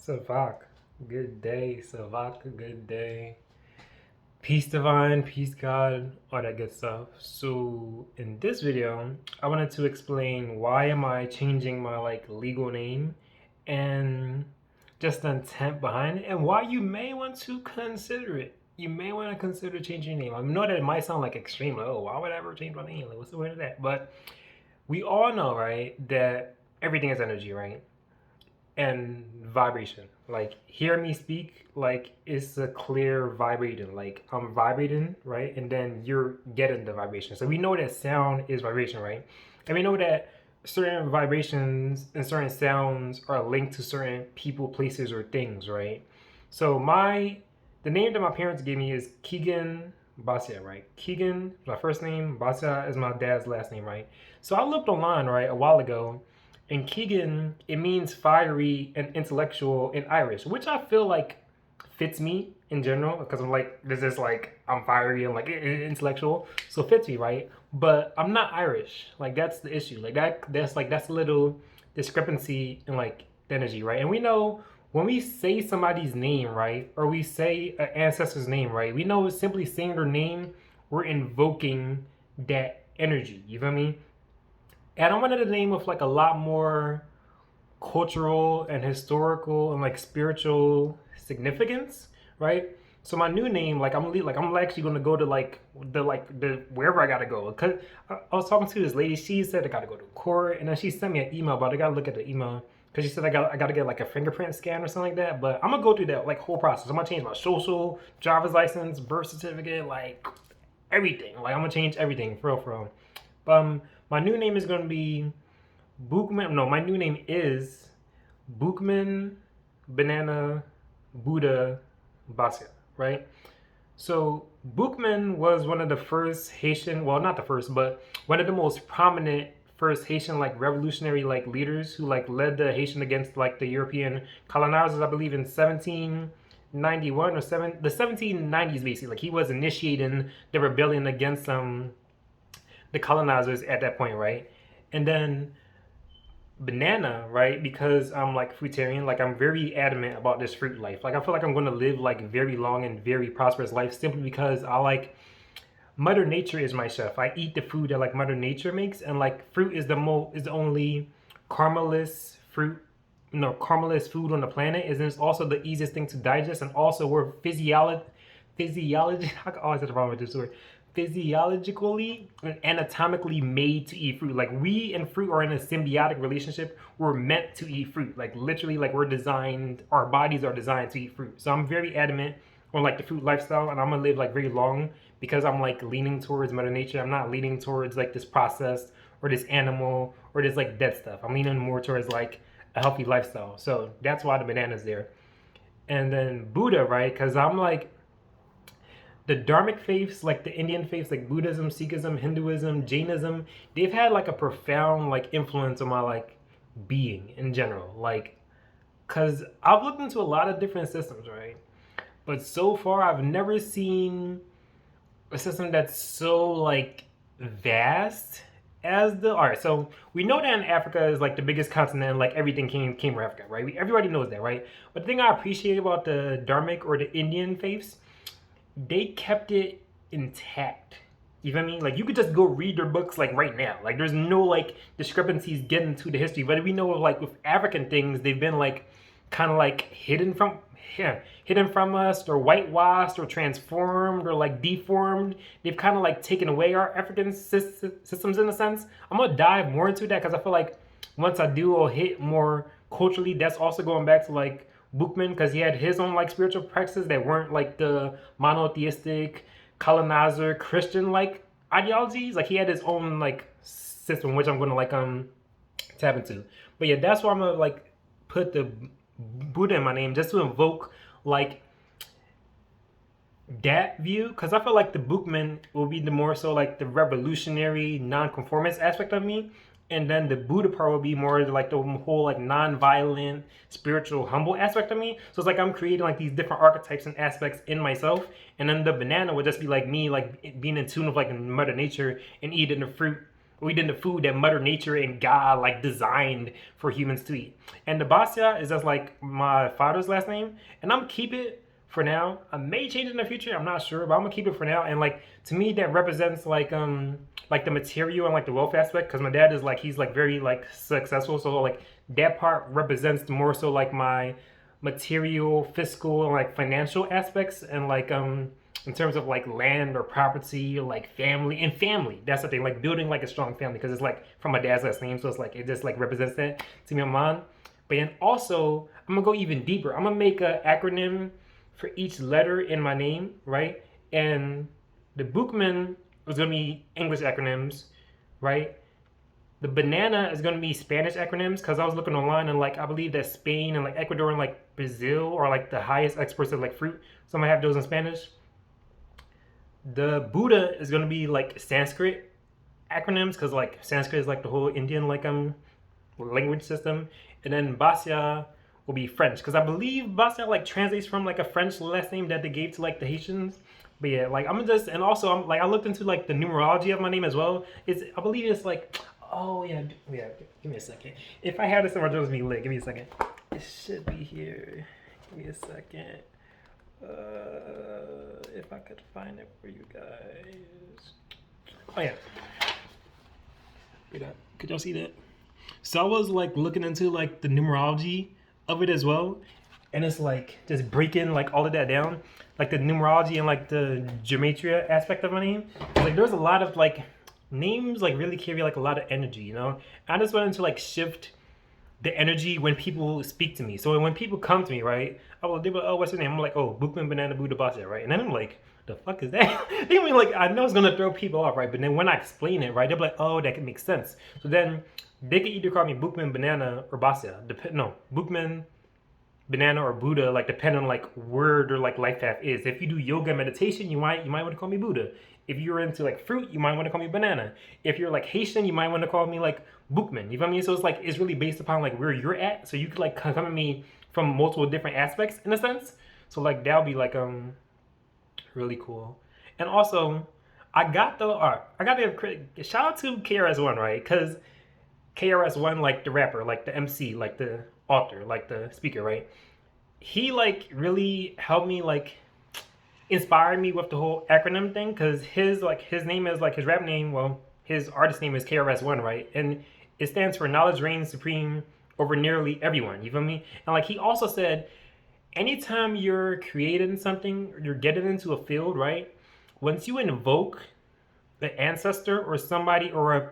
Savak, good day. Savak, good day. Peace divine, peace God, all that good stuff. So in this video, I wanted to explain why am I changing my legal name and just the intent behind it and why you may want to consider it. You may want to consider changing your name. I know that it might sound like extreme, like, oh, why would I ever change my name? Like, what's the point of that? But we all know, right, that everything is energy, right? And vibration. Like, hear me speak, like it's a clear vibrating. Like I'm vibrating, right? And then you're getting the vibration. So we know that sound is vibration, right? And we know that certain vibrations and certain sounds are linked to certain people, places, or things, right? So the name that my parents gave me is Keegan Bastia, right? Keegan is my first name, Bastia is my dad's last name, right? So I looked online, right, a while ago, and Keegan, it means fiery and intellectual in Irish, which I feel like fits me in general because I'm like, this is like, I'm fiery and like intellectual. So it fits me, right? But I'm not Irish. Like, that's the issue. Like, that's a little discrepancy in like the energy, right? And we know when we say somebody's name, right? Or we say an ancestor's name, right? We know simply saying their name, we're invoking that energy. You feel me? And I wanted a name with like a lot more cultural and historical and like spiritual significance, right? So my new name, I'm actually gonna go to the wherever I gotta go. Cause I was talking to this lady, she said I gotta go to court, and then she sent me an email, but I gotta look at the email because she said I gotta get like a fingerprint scan or something like that. But I'm gonna go through that like whole process. I'm gonna change my social, driver's license, birth certificate, like everything. Like I'm gonna change everything for real, for real. My new name is gonna be Bookman. No, my new name is Bookman Banana Buddha Bastia, right? So Bookman was one of the first Haitian, well, not the first, but one of the most prominent first Haitian like revolutionary like leaders who like led the Haitian against like the European colonizers, I believe in 1791 or the 1790s basically. Like he was initiating the rebellion against the colonizers at that point, right? And then banana, right? Because I'm like fruitarian, like I'm very adamant about this fruit life. Like I feel like I'm going to live like very long and very prosperous life simply because I like Mother Nature is my chef. I eat the food that like Mother Nature makes, and like fruit is the only caramelless fruit, caramelless food on the planet. Is it's also the easiest thing to digest, and also we're physiology. I always have the problem with this word. Physiologically and anatomically made to eat fruit. Like we and fruit are in a symbiotic relationship. We're meant to eat fruit. Like literally, like we're designed. Our bodies are designed to eat fruit. So I'm very adamant on like the fruit lifestyle, and I'm gonna live like very long because I'm like leaning towards Mother Nature. I'm not leaning towards like this processed or this animal or this like dead stuff. I'm leaning more towards like a healthy lifestyle. So that's why the banana's there. And then Buddha, right? Because I'm like the Dharmic faiths, like the Indian faiths, like Buddhism, Sikhism, Hinduism, Jainism, they've had like a profound like influence on my like being in general. Like, cause I've looked into a lot of different systems, right? But so far, I've never seen a system that's so like vast as the. All right, so we know that in Africa is like the biggest continent. Like everything came from Africa, right? Everybody knows that, right? But the thing I appreciate about the Dharmic or the Indian faiths, they kept it intact. You feel me? Like you could just go read their books like right now. Like there's no like discrepancies getting to the history. But we know like with African things, they've been like kind of like hidden from us, or whitewashed, or transformed, or like deformed. They've kind of like taken away our African systems in a sense. I'm gonna dive more into that because I feel like once I do, I'll hit more culturally. That's also going back to like Bookman because he had his own like spiritual practices that weren't like the monotheistic colonizer Christian like ideologies. Like he had his own like system, which I'm gonna like tap into. But yeah, that's why I'm gonna like put the Buddha in my name just to invoke like that view, because I feel like the Bookman will be the more so like the revolutionary non-conformist aspect of me, and then the Buddha part will be more like the whole like non-violent spiritual humble aspect of me. So it's like I'm creating like these different archetypes and aspects in myself, and then the banana would just be like me like being in tune with like Mother Nature and eating the fruit We did the food that Mother Nature and God like designed for humans to eat. And the Bastia is just like my father's last name, and I'm gonna keep it for now. I may change it in the future. I'm not sure, but I'm gonna keep it for now. And like to me, that represents like the material and like the wealth aspect, because my dad is like he's like very like successful, so like that part represents more so like my material, fiscal, and like financial aspects, and like in terms of like land or property or like family and family. That's the thing, like building like a strong family, because it's like from my dad's last name, so it's like it just like represents that to me and mine. But then also I'm gonna go even deeper. I'm gonna make an acronym for each letter in my name, right? And the Bookman is gonna be English acronyms, right? The banana is gonna be Spanish acronyms, because I was looking online and like I believe that Spain and like Ecuador and like Brazil are like the highest exports of like fruit. So I'm gonna have those in Spanish. The Buddha is gonna be like Sanskrit acronyms, because like Sanskrit is like the whole Indian like language system. And then Bastia will be French, because I believe Bastia like translates from like a French last name that they gave to like the Haitians. But yeah, like I'm just, and also I'm like I looked into like the numerology of my name as well. It's, I believe it's like, oh yeah, yeah. Give me a second. If I have this in my journals, be lit. Give me a second. It should be here. Give me a second. If I could find it for you guys. Oh yeah. Could y'all see that? So I was like looking into like the numerology of it as well, and it's like just breaking like all of that down, like the numerology and like the gematria aspect of my name. Like there's a lot of like names like really carry like a lot of energy, you know. I just wanted to like shift the energy when people speak to me. So when people come to me, right, they be like, oh, what's your name? I'm like, oh, Bookman Banana Buddha Bastia, right? And then I'm like, the fuck is that? They mean like, I know it's gonna throw people off, right? But then when I explain it, right, they'll be like, oh, that can make sense. So then they can either call me Bookman Banana or Bastia. Bookman Banana or Buddha, like depending on like word or like life path is. If you do yoga and meditation, you might want to call me Buddha. If you're into like fruit, you might want to call me Banana. If you're like Haitian, you might want to call me like Bookman. You know what I mean? So it's like it's really based upon like where you're at. So you could like come at me from multiple different aspects in a sense. So like that'll be like really cool. And also I got the shout out to KRS-One, right? Because KRS-One, like the rapper, like the MC, like the author, like the speaker, right? He like really helped me like inspired me with the whole acronym thing, because his name is like his rap name, well, his artist name is KRS-One, right? And it stands for knowledge reigns supreme over nearly everyone. You feel me? And like he also said, anytime you're creating something, you're getting into a field, right? Once you invoke the ancestor or somebody or a